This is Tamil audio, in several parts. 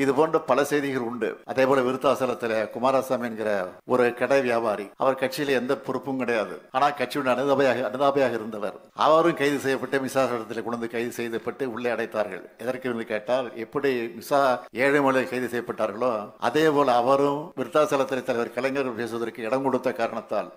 இது போன்ற பல செய்திகள் உண்டு. அதே போல விருத்தாசலத்தில் குமாரசாமி என்கிற ஒரு கடை வியாபாரி, அவர் கட்சியில எந்த பொறுப்பும் கிடையாது. ஆனால் கட்சியுடைய அனுதாபையாக இருந்தவர். அவரும் கைது செய்யப்பட்டு விசாரணத்தில் கொண்டு கைது செய்யப்பட்டு உள்ளே அடைத்தார்கள். எதற்கு என்று கேட்டால், எப்படி மிசா ஏழுமலை கைது செய்யப்பட்டார்களோ அதே போல அவரும் விருத்தாசலத்தில் தலைவர் கலைஞர் பேசுவதற்கு இடம் கொடுத்த காரணத்தால்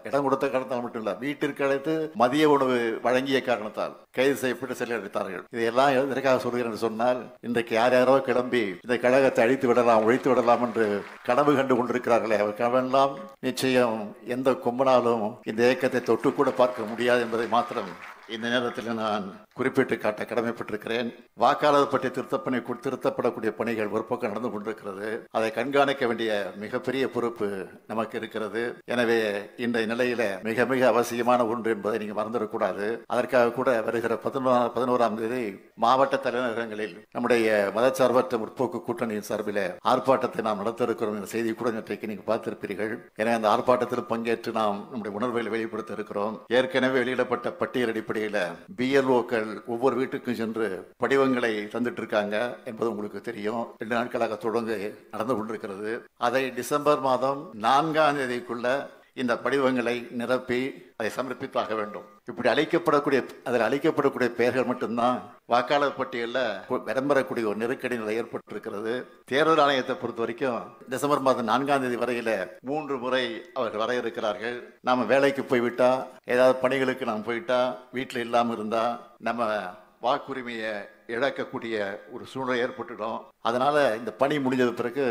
மட்டும் இல்ல, வீட்டிற்கு அழைத்து மதிய உணவு வழங்கிய காரணத்தால் கைது செய்யப்பட்டு சிறையில் அடைத்தார்கள். இதையெல்லாம் எதற்காக சொல்கிறேன் சொன்னால், இன்றைக்கு யாரோ கிளம்பி இந்த கழகத்தை அழித்து விடலாம், ஒழித்து விடலாம் என்று கனவு கண்டு கொண்டிருக்கிறார்களே, அவர் கனவெல்லாம் நிச்சயம் எந்த கொம்பனாலும் இந்த இயக்கத்தை தொட்டு கூட பார்க்க முடியாது என்பதை மாத்திரம் இந்த நேரத்தில் நான் குறிப்பிட்டு காட்ட கடமைப்பட்டிருக்கிறேன். வாக்காளர் பற்றி திருத்தப்படக்கூடிய பணிகள் ஒரு பக்கம் நடந்து கொண்டிருக்கிறது. அதை கண்காணிக்க வேண்டிய மிகப்பெரிய பொறுப்பு நமக்கு இருக்கிறது. எனவே இந்த நிலையில மிக மிக அவசியமான ஒன்று என்பதை நீங்க மறந்துடக்கூடாது. அதற்காக கூட வருகிற 11ஆம் தேதி மாவட்ட தலைநகரங்களில் நம்முடைய மதச்சார்பற்ற முற்போக்கு கூட்டணியின் சார்பில் ஆர்ப்பாட்டத்தை நாம் நடத்த இருக்கிறோம் என்ற செய்தி கூட நேற்றைக்கு நீங்க பார்த்திருப்பீர்கள். எனவே அந்த ஆர்ப்பாட்டத்தில் பங்கேற்று நாம் நம்முடைய உணர்வை வெளிப்படுத்த இருக்கிறோம். ஏற்கனவே வெளியிடப்பட்ட பட்டியல் அடிப்படையில் BLOக்கள் ஒவ்வொரு வீட்டுக்கும் சென்று படிவங்களை தந்துட்டு இருக்காங்க என்பது உங்களுக்கு தெரியும். 2 நாட்களாக தொடர்ந்து நடந்து கொண்டிருக்கிறது. அதை டிசம்பர் மாதம் 4ஆம் தேதிக்குள்ள இந்த படிவங்களை நிரப்பி அதை சமர்ப்பித்தாக வேண்டும். இப்படி அதில் அளிக்கப்படக்கூடிய பெயர்கள் மட்டும்தான் வாக்காளர் பட்டியலில் இடம்பெறக்கூடிய ஒரு நெருக்கடி நிலை ஏற்பட்டிருக்கிறது. தேர்தல் ஆணையத்தை பொறுத்த வரைக்கும் டிசம்பர் மாதம் 4ஆம் தேதி வரையில 3 முறை அவர்கள் வர இருக்கிறார்கள். நாம வேலைக்கு போய்விட்டா, ஏதாவது பணிகளுக்கு நாம் போயிட்டா, வீட்டில் இல்லாமல் இருந்தா நம்ம வாக்குரிமையை இழக்கக்கூடிய ஒரு சூழ்நிலை ஏற்பட்டுடும். அதனால இந்த பணி முடிஞ்சது பிறகு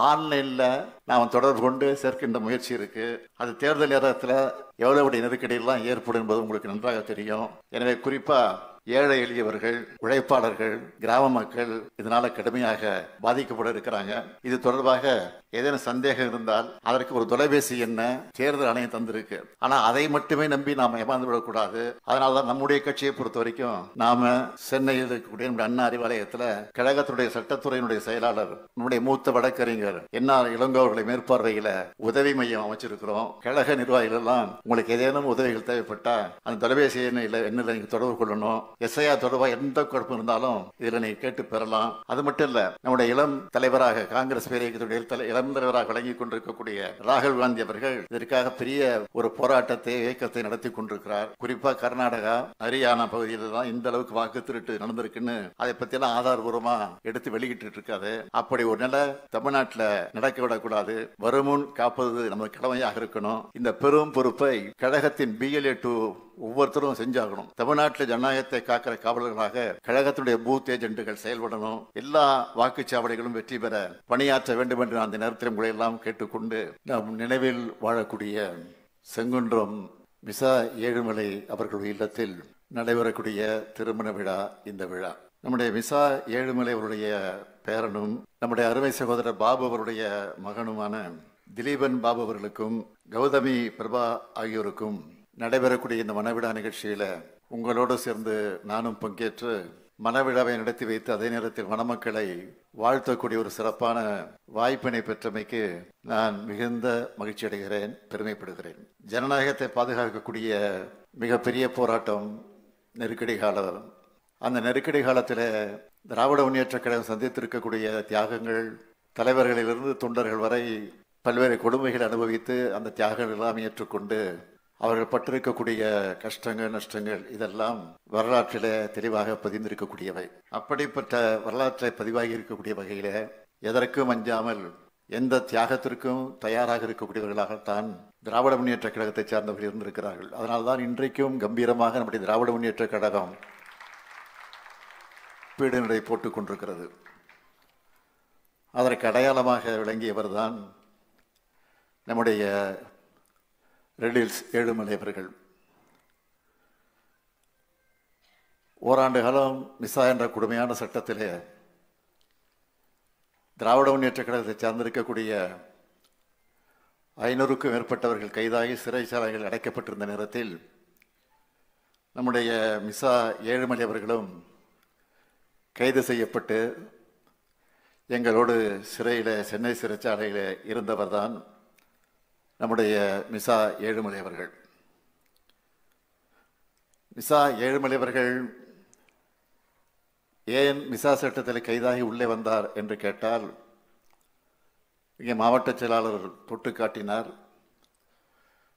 ஆன்லைன்ல நாம் தொடர்பு கொண்டு சேர்க்கின்ற முயற்சி இருக்கு. அது தேர்தல் நேரத்தில் எவ்வளவு நெருக்கடியெல்லாம் ஏற்படும் என்பது உங்களுக்கு நன்றாக தெரியும். எனவே குறிப்பா ஏழை எளியவர்கள், உழைப்பாளர்கள், கிராம மக்கள் இதனால கடுமையாக பாதிக்கப்பட இருக்கிறாங்க. இது தொடர்பாக ஏதேனும் சந்தேகம் இருந்தால் அதற்கு ஒரு தொலைபேசி எண்ண தேர்தல் ஆணையம் தந்திருக்கு. ஆனா அதை மட்டுமே நம்பி நாம ஏமாந்து விடக்கூடாது. அதனாலதான் நம்முடைய கட்சியை பொறுத்த வரைக்கும் நாம சென்னையில் இருக்கக்கூடிய நம்முடைய அண்ணா அறிவாலயத்துல கழகத்துடைய சட்டத்துறையினுடைய செயலாளர், நம்முடைய மூத்த வழக்கறிஞர் என்ஆர் இளங்கோவர்களை மேற்பார்வையில உதவி மையம் அமைச்சிருக்கிறோம். கழக நிர்வாகிகள் எல்லாம் உங்களுக்கு ஏதேனும் உதவிகள் தேவைப்பட்டா அந்த தொலைபேசி எண்ணில் நீங்க தொடர்பு கொள்ளணும். SIR தொடர்பாக எந்த குழப்பம் இருந்தாலும் இதுல நீங்க கேட்டு பெறலாம். அது மட்டும் இல்ல, நம்முடைய இளம் தலைவராக காங்கிரஸ் பேரியக்கத்துடைய இளம் தலைவராக வழங்கிக் கொண்டிருக்கக்கூடிய ராகுல் காந்தி அவர்கள் இதற்காக பெரிய ஒரு போராட்டத்தை இயக்கத்தை நடத்தி கொண்டிருக்கிறார். குறிப்பா கர்நாடகா, ஹரியானா பகுதியில் தான் இந்த அளவுக்கு வாக்கு திருட்டு நடந்திருக்குன்னு அதை பத்தி எல்லாம் ஆதாரபூர்வமா எடுத்து வெளியிட்டு இருக்காது. அப்படி ஒரு நிலை தமிழ்நாட்டில் நடக்க விடக்கூடாது. வருமுன் காப்பது நமது கடமையாக இருக்கணும். இந்த பெரும் பொறுப்பை கழகத்தின் BLA2 ஒவ்வொருத்தரும் செஞ்சாகணும். தமிழ்நாட்டில் ஜனநாயகத்தை காக்கிற காவலர்களாக கழகத்துடைய பூத் ஏஜென்ட்டுகள் செயல்படணும். எல்லா வாக்குச்சாவடிகளும் வெற்றி பெற பணியாற்ற வேண்டும் என்று அந்த நேரத்தில் உங்களை எல்லாம் கேட்டுக்கொண்டு, நம் நினைவில் வாழக்கூடிய செங்குன்றம் மிசா ஏழுமலை அவர்களுடைய இல்லத்தில் நடைபெறக்கூடிய திருமண விழா இந்த விழா. நம்முடைய மிசா ஏழுமலை அவருடைய பேரனும் நம்முடைய அருமை சகோதரர் பாபு அவருடைய மகனுமான திலீபன் பாபு அவர்களுக்கும் கௌதமி பிரபா ஆகியோருக்கும் நடைபெறக்கூடிய இந்த மணவிழா நிகழ்ச்சியில உங்களோடு சேர்ந்து நானும் பங்கேற்று மணவிழாவை நடத்தி வைத்து அதே நேரத்தில் மணமக்களை வாழ்த்தக்கூடிய ஒரு சிறப்பான வாய்ப்பினை பெற்றமைக்கு நான் மிகுந்த மகிழ்ச்சி அடைகிறேன், பெருமைப்படுகிறேன். ஜனநாயகத்தை பாதுகாக்கக்கூடிய மிகப்பெரிய போராட்டம் நெருக்கடி காலம். அந்த நெருக்கடி காலத்தில் திராவிட முன்னேற்றக் கழகம் சந்தித்திருக்கக்கூடிய தியாகங்கள், தலைவர்களிலிருந்து தொண்டர்கள் வரை பல்வேறு கொடுமைகளை அனுபவித்து அந்த தியாகங்கள் எல்லாம் ஏற்றுக்கொண்டு அவர்கள் பட்டிருக்கக்கூடிய கஷ்டங்கள், நஷ்டங்கள் இதெல்லாம் வரலாற்றில தெளிவாக பதிந்திருக்கக்கூடியவை. அப்படிப்பட்ட வரலாற்றை பதிவாகி இருக்கக்கூடிய வகையில எதற்கும் அஞ்சாமல் எந்த தியாகத்திற்கும் தயாராக இருக்கக்கூடியவர்களாகத்தான் திராவிட முன்னேற்ற கழகத்தை சார்ந்தவர்கள் இருந்திருக்கிறார்கள். அதனால்தான் இன்றைக்கும் கம்பீரமாக நம்முடைய திராவிட முன்னேற்ற கழகம் பீடுநடை போட்டுக் கொண்டிருக்கிறது. அதற்கு அடையாளமாக விளங்கியவர் தான் நம்முடைய ரெடில்ஸ் ஏழுமலை அவர்கள். ஓராண்டு காலம் மிசா என்ற கொடுமையான சட்டத்திலே திராவிட முன்னேற்ற கழகத்தை சார்ந்திருக்கக்கூடிய 500க்கும் மேற்பட்டவர்கள் கைதாகி சிறைச்சாலைகள் அடைக்கப்பட்டிருந்த நேரத்தில் நம்முடைய மிசா ஏழுமலை அவர்களும் கைது செய்யப்பட்டு எங்களோடு சிறையில், சென்னை சிறைச்சாலையில் இருந்தவர் தான் நம்முடைய மிசா ஏழுமலை அவர்கள். மிசா ஏழுமலை அவர்கள் ஏன் மிசா சட்டத்தில் கைதாகி உள்ளே வந்தார் என்று கேட்டால், இங்கே மாவட்ட செயலாளர் தொட்டு காட்டினார்.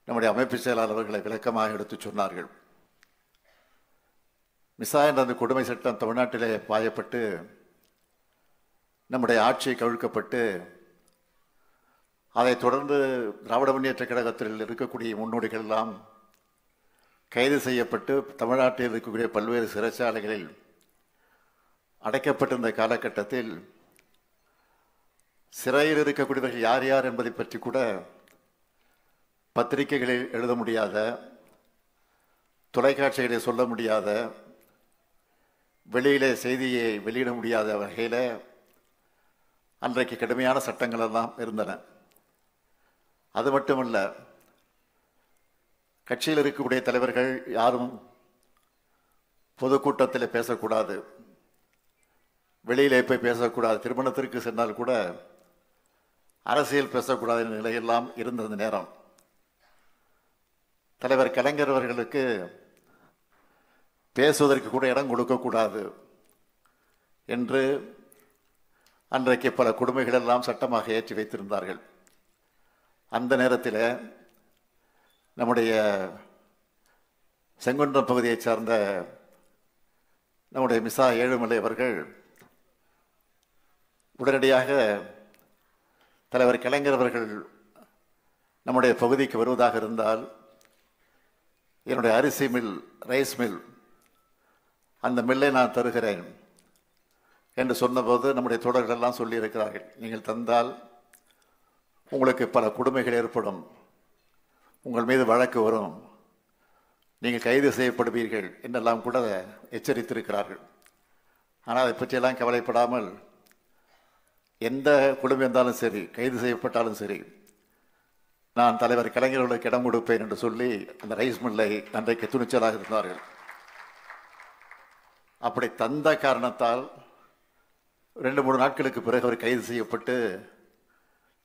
நம்முடைய அமைப்பு செயலாளர்களை விளக்கமாக எடுத்துச் சொன்னார்கள். மிசா என்ற அந்த கொடுமை சட்டம் தமிழ்நாட்டிலே பாயப்பட்டு நம்முடைய ஆட்சி கவிழ்க்கப்பட்டு அதைத் தொடர்ந்து திராவிட முன்னேற்ற கழகத்தில் இருக்கக்கூடிய முன்னோடிகள் எல்லாம் கைது செய்யப்பட்டு தமிழ்நாட்டில் இருக்கக்கூடிய பல்வேறு சிறைச்சாலைகளில் அடைக்கப்பட்டிருந்த காலகட்டத்தில் சிறையில் இருக்கக்கூடியவர்கள் யார் யார் என்பதை பற்றி கூட பத்திரிகைகளில் எழுத முடியாத, தொலைக்காட்சிகளில் சொல்ல முடியாத, வெளியிலே செய்தியை வெளியிட முடியாத வகையில் அன்றைக்கு கடுமையான சட்டங்கள் எல்லாம் இருந்தன. அது மட்டுமல்ல, கட்சியில் இருக்கக்கூடிய தலைவர்கள் யாரும் பொதுக்கூட்டத்தில் பேசக்கூடாது, வெளியிலே போய் பேசக்கூடாது, திருமணத்திற்கு சென்றால் கூட அரசியல் பேசக்கூடாத நிலையெல்லாம் இருந்த நேரம் தலைவர் கலைஞர் அவர்களுக்கு பேசுவதற்கு கூட இடம் கொடுக்கக்கூடாது என்று அன்றைக்கு பல கொடுமைகள் எல்லாம் சட்டமாக ஏற்றி வைத்திருந்தார்கள். அந்த நேரத்தில் நம்முடைய செங்குன்றம் பகுதியைச் சார்ந்த நம்முடைய மிசா ஏழுமலை அவர்கள் உடனடியாக தலைவர் கலைஞர் அவர்கள் நம்முடைய பகுதிக்கு வருவதாக இருந்தால் என்னுடைய அரிசி மில், ரைஸ் மில், அந்த மில்லை நான் தருகிறேன் என்று சொன்னபோது நம்முடைய தோழர்கள் எல்லாம் சொல்லியிருக்கிறார்கள், நீங்கள் தந்தால் உங்களுக்கு பல கொடுமைகள் ஏற்படும், உங்கள் மீது வழக்கு வரும், நீங்கள் கைது செய்யப்படுவீர்கள் என்றெல்லாம் கூட எச்சரித்திருக்கிறார்கள். ஆனால் அதை பற்றியெல்லாம் கவலைப்படாமல் எந்த கொடுமை இருந்தாலும் சரி, கைது செய்யப்பட்டாலும் சரி, நான் தலைவர் கலைஞர்களுக்கு இடம் கொடுப்பேன் என்று சொல்லி அந்த ரைஸ் மில்லை அன்றைக்கு துணிச்சலாக இருந்தார்கள். அப்படி தந்த காரணத்தால் 2-3 நாட்களுக்கு பிறகு அவர் கைது செய்யப்பட்டு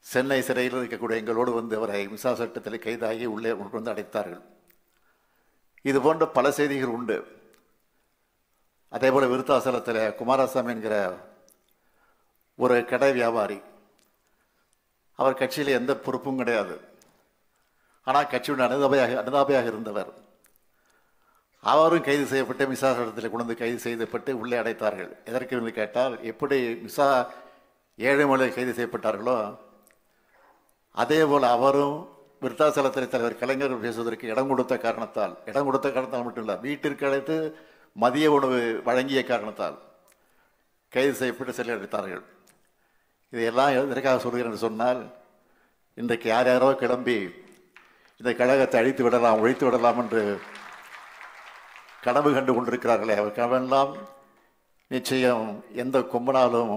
சென்னை சிறையில் இருக்கக்கூடிய எங்களோடு வந்து அவரை மிசா சட்டத்தில் கைதாகி உள்ளே கொண்டு வந்து அடைத்தார்கள். இது போன்ற பல செய்திகள் உண்டு. அதே போல விருத்தாசலத்தில் குமாரசாமி என்கிற ஒரு கடை வியாபாரி, அவர் கட்சியில் எந்த பொறுப்பும் கிடையாது, ஆனால் கட்சியுடைய அனுதாபையாக இருந்தவர். அவரும் கைது செய்யப்பட்டு மிசா சட்டத்தில் கொண்டு கைது செய்யப்பட்டு உள்ளே அடைத்தார்கள். எதற்கு என்று கேட்டால், எப்படி மிசா ஏழுமலை கைது செய்யப்பட்டார்களோ அதே போல் அவரும் விருத்தாசலத்தில் தலைவர் கலைஞர் பேசுவதற்கு இடம் கொடுத்த காரணத்தால் மட்டும் இல்லை, வீட்டிற்கு அழைத்து மதிய உணவு வழங்கிய காரணத்தால் கைது செய்யப்பட்டு சிறையில் அடைத்தார்கள். இதையெல்லாம் எதற்காக சொல்கிறேன் என்று சொன்னால், இன்றைக்கு யார் யாரோ கிளம்பி இந்த கழகத்தை அழித்து விடலாம், ஒழித்து விடலாம் என்று கனவு கண்டு கொண்டிருக்கிறார்களே, அவர் கனவெல்லாம் நிச்சயம் எந்த கொம்பனாலும்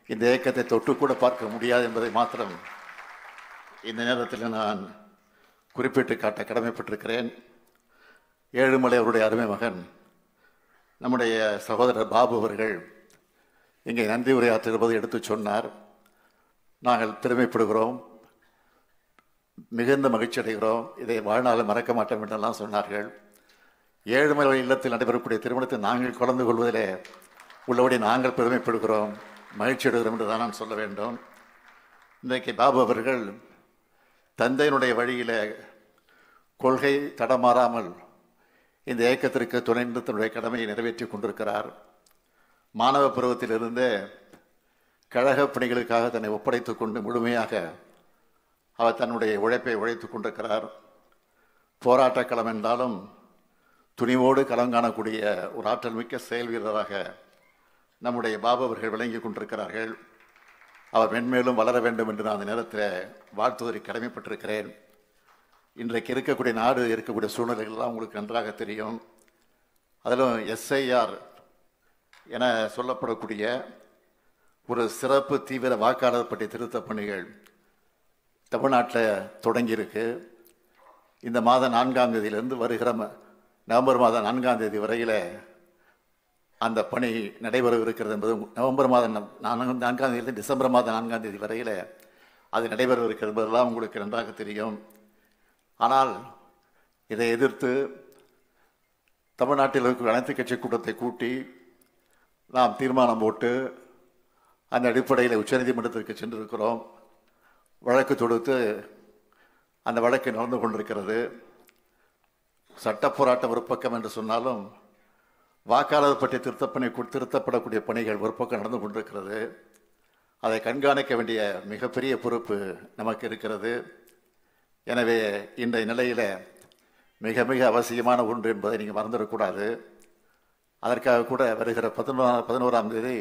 இந்த இயக்கத்தை தொட்டு கூட பார்க்க முடியாது என்பதை மாத்திரம் இந்த நேரத்தில் நான் குறிப்பிட்டு காட்ட கடமைப்பட்டிருக்கிறேன். ஏழுமலை அவருடைய அருமை மகன் நம்முடைய சகோதரர் பாபு அவர்கள் இங்கே நன்றி உரையாற்றுவது எடுத்து சொன்னார். நாங்கள் பெருமைப்படுகிறோம், மிகுந்த மகிழ்ச்சி அடைகிறோம், இதை வாழ்நாளில் மறக்க மாட்டோம் என்றெல்லாம் சொன்னார்கள். ஏழுமலை இல்லத்தில் நடைபெறக்கூடிய திருமணத்தை நாங்கள் கலந்து கொள்வதிலே உள்ளபடி நாங்கள் பெருமைப்படுகிறோம், மகிழ்ச்சி அடைகிறோம் என்று தான் நான் சொல்ல வேண்டும். இன்றைக்கு பாபு அவர்கள் தந்தையினுடைய வழியில் கொள்கை தடமாறாமல் இந்த இயக்கத்திற்கு துணைந்து தன்னுடைய கடமையை நிறைவேற்றி கொண்டிருக்கிறார். மாணவ பருவத்திலிருந்தே கழக பணிகளுக்காக தன்னை ஒப்படைத்து கொண்டு முழுமையாக அவர் தன்னுடைய உழைப்பை உழைத்துக் கொண்டிருக்கிறார். போராட்ட களம் என்றாலும் துணிவோடு களம் காணக்கூடிய ஒரு ஆற்றல் மிக்க செயல் வீரராக நம்முடைய பாபு அவர்கள் விளங்கி கொண்டிருக்கிறார்கள். அவர் மென்மேலும் வளர வேண்டும் என்று நான் அந்த நேரத்தில் வாழ்த்துவதற்கு கடமைப்பட்டிருக்கிறேன். இன்றைக்கு இருக்கக்கூடிய நாடு இருக்கக்கூடிய சூழ்நிலைகள்லாம் உங்களுக்கு நன்றாக தெரியும். அதிலும் எஸ்ஐஆர் என சொல்லப்படக்கூடிய ஒரு சிறப்பு தீவிர வாக்காளர் பட்டியல் திருத்த பணிகள் தமிழ்நாட்டில் தொடங்கியிருக்கு. இந்த மாதம் 4ஆம் தேதியிலிருந்து வருகிற நவம்பர் மாதம் 4ஆம் தேதி வரையில் அந்த பணி நடைபெறவிருக்கிறது என்பது, நவம்பர் மாதம் 4ஆம் தேதியிலிருந்து டிசம்பர் மாதம் 4ஆம் தேதி வரையில் அது நடைபெறவிருக்கிறது என்பதெல்லாம் உங்களுக்கு நன்றாக தெரியும். ஆனால் இதை எதிர்த்து தமிழ்நாட்டில் இருக்கிற அனைத்து கட்சி கூட்டத்தை கூட்டி நாம் தீர்மானம் போட்டு அந்த அடிப்படையில் உச்சநீதிமன்றத்திற்கு சென்றிருக்கிறோம். வழக்கு தொடுத்து அந்த வழக்கு நடந்து கொண்டிருக்கிறது. சட்ட போராட்டம் ஒரு பக்கம் என்று சொன்னாலும் வாக்காளர் பற்றிய திருத்தப்படக்கூடிய பணிகள் ஒரு பக்கம் நடந்து கொண்டிருக்கிறது. அதை கண்காணிக்க வேண்டிய மிகப்பெரிய பொறுப்பு நமக்கு இருக்கிறது. எனவே இன்றைய நிலையில் மிக மிக அவசியமான ஒன்று என்பதை நீங்கள் மறந்துடக்கூடாது. அதற்காக கூட வருகிற 11ஆம் தேதி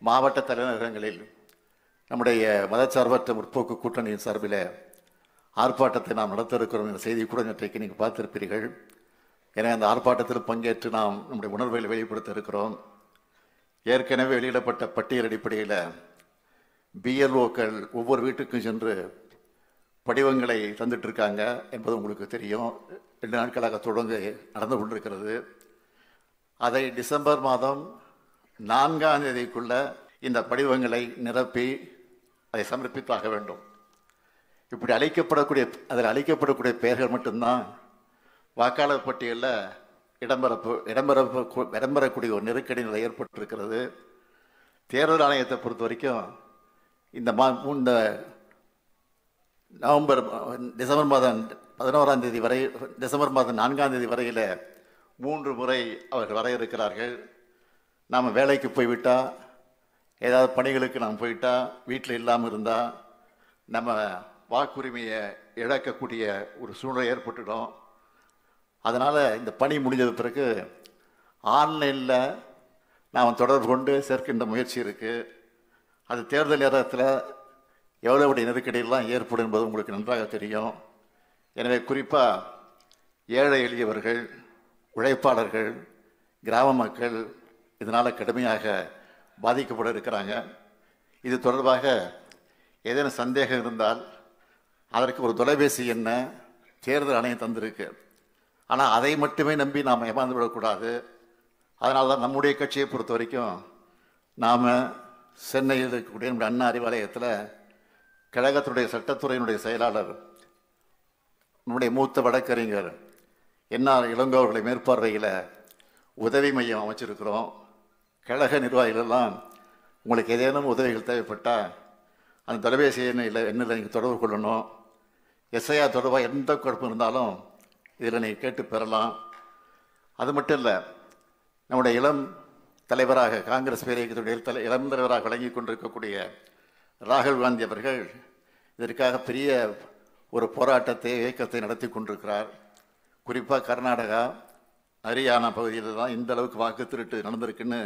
மாவட்ட தலைநகரங்களில் நம்முடைய மதச்சார்பற்ற முற்போக்கு கூட்டணியின் சார்பில் ஆர்ப்பாட்டத்தை நாம் நடத்த இருக்கிறோம் என்ற செய்தி கூட நேற்றைக்கு நீங்கள் பார்த்திருப்பீர்கள். எனவே அந்த ஆர்ப்பாட்டத்தில் பங்கேற்று நாம் நம்முடைய உணர்வுகளை வெளிப்படுத்த இருக்கிறோம். ஏற்கனவே வெளியிடப்பட்ட பட்டியல் அடிப்படையில் பிஎல்ஓக்கள் ஒவ்வொரு வீட்டுக்கும் சென்று படிவங்களை தந்துட்டு இருக்காங்க என்பது உங்களுக்கு தெரியும். 2 நாட்களாக தொடர்ந்து நடந்து கொண்டிருக்கிறது. அதை டிசம்பர் மாதம் 4ஆம் தேதிக்குள்ள இந்த படிவங்களை நிரப்பி அதை சமர்ப்பித்தாக வேண்டும். இப்படி அதில் அளிக்கப்படக்கூடிய பெயர்கள் மட்டும்தான் வாக்காளர் பட்டியலில் இடம்பெறக்கூடிய ஒரு நெருக்கடி நிலை ஏற்பட்டிருக்கிறது. தேர்தல் ஆணையத்தை பொறுத்த வரைக்கும் இந்த டிசம்பர் மாதம் 11ஆம் தேதி வரை, டிசம்பர் மாதம் 4ஆம் தேதி வரையில் 3 முறை அவர்கள் வர இருக்கிறார்கள். நாம் வேலைக்கு போய்விட்டால், ஏதாவது பணிகளுக்கு நாம் போயிட்டால், வீட்டில் இல்லாமல் இருந்தால் நம்ம வாக்குரிமையை இழக்கக்கூடிய ஒரு சூழ்நிலை ஏற்பட்டுடும். அதனால் இந்த பணி முடிஞ்சது பிறகு ஆன்லைனில் நாம் தொடர்பு கொண்டு சேர்க்கின்ற முயற்சி இருக்குது. அது தேர்தல் நேரத்தில் எவ்வளவு நெருக்கடியெல்லாம் ஏற்படும் என்பது உங்களுக்கு நன்றாக தெரியும். எனவே குறிப்பாக ஏழை எளியவர்கள், உழைப்பாளர்கள், கிராம மக்கள் இதனால் கடுமையாக பாதிக்கப்பட இருக்கிறாங்க. இது தொடர்பாக ஏதேனும் சந்தேகம் இருந்தால் அதற்கு ஒரு தொலைபேசி எண்ண தேர்தல் ஆணையம் தந்திருக்கு. ஆனால் அதை மட்டுமே நம்பி நாம் ஏமாந்து விடக்கூடாது. அதனால தான் நம்முடைய கட்சியை பொறுத்த வரைக்கும் நாம் சென்னையில் இருக்கக்கூடிய நம்முடைய அண்ணா அறிவாலயத்தில் கழகத்துடைய சட்டத்துறையினுடைய செயலாளர், நம்முடைய மூத்த வழக்கறிஞர் என்ஆர் இளங்கோ அவர்களை மேற்பார்வையில் உதவி மையம் அமைச்சிருக்கிறோம். கழக நிர்வாகிகளெல்லாம் உங்களுக்கு ஏதேனும் உதவிகள் தேவைப்பட்டால் அந்த தொலைபேசி எண்ணில் நீங்கள் தொடர்பு கொள்ளணும். எஸ்ஐஆர் தொடர்பாக எந்த குழப்பம் இருந்தாலும் இதில் நீங்கள் கேட்டு பெறலாம். அது மட்டும் இல்லை, நம்முடைய இளம் தலைவராக, காங்கிரஸ் பேரியக்கத்துடைய இளம் தலைவராக வழங்கி கொண்டிருக்கக்கூடிய ராகுல் காந்தி அவர்கள் இதற்காக பெரிய ஒரு போராட்டத்தை, இயக்கத்தை நடத்தி கொண்டிருக்கிறார். குறிப்பாக கர்நாடகா, ஹரியானா பகுதியில் தான் இந்த அளவுக்கு வாக்கு திருட்டு நடந்திருக்குன்னு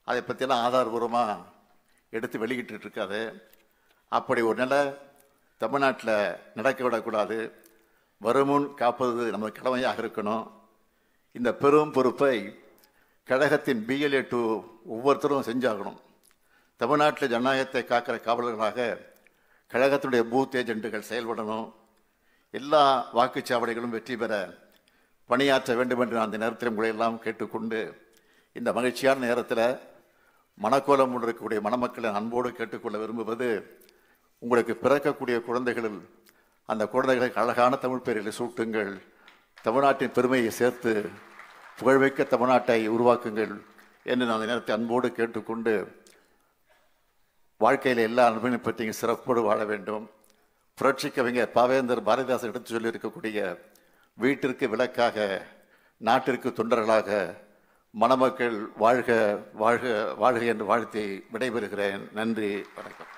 அதை பற்றியெல்லாம் ஆதாரபூர்வமாக எடுத்து வெளியிட்டு இருக்காது. அப்படி ஒரு நிலை தமிழ்நாட்டில் நடக்க விடக்கூடாது. வருமுன் காப்பது நமது கடமையாக இருக்கணும். இந்த பெரும் பொறுப்பை கழகத்தின் பிஎல்ஏ 2 ஒவ்வொருத்தரும் செஞ்சாகணும். தமிழ்நாட்டில் ஜனநாயகத்தை காக்கிற காவலர்களாக கழகத்தினுடைய பூத் ஏஜென்ட்டுகள் செயல்படணும். எல்லா வாக்குச்சாவடிகளும் வெற்றி பெற பணியாற்ற வேண்டும் என்று அந்த நேரத்தில் உங்களை எல்லாம் கேட்டுக்கொண்டு, இந்த மகிழ்ச்சியான நேரத்தில் மணக்கோலம் கொண்டு இருக்கக்கூடிய மணமக்களை அன்போடு கேட்டுக்கொள்ள விரும்புவது, உங்களுக்கு பிறக்கக்கூடிய குழந்தைகளில் அந்த குழந்தைகளுக்கு அழகான தமிழ் பெயர்களை சூட்டுங்கள். தமிழ்நாட்டின் பெருமையை சேர்த்து புகழ்மிக்க தமிழ்நாட்டை உருவாக்குங்கள் என்று நான் அந்த நேரத்தை அன்போடு கேட்டுக்கொண்டு, வாழ்க்கையில் எல்லா அன்பையும் பற்றி சிறப்போடு வாழ வேண்டும். புரட்சி கவிஞர் பாவேந்தர் பாரதிதாசன் எடுத்து சொல்லியிருக்கக்கூடிய வீட்டிற்கு விளக்காக, நாட்டிற்கு தொண்டர்களாக மணமக்கள் வாழ்க வாழ்க வாழ்க என்று வாழ்த்தி விடைபெறுகிறேன். நன்றி, வணக்கம்.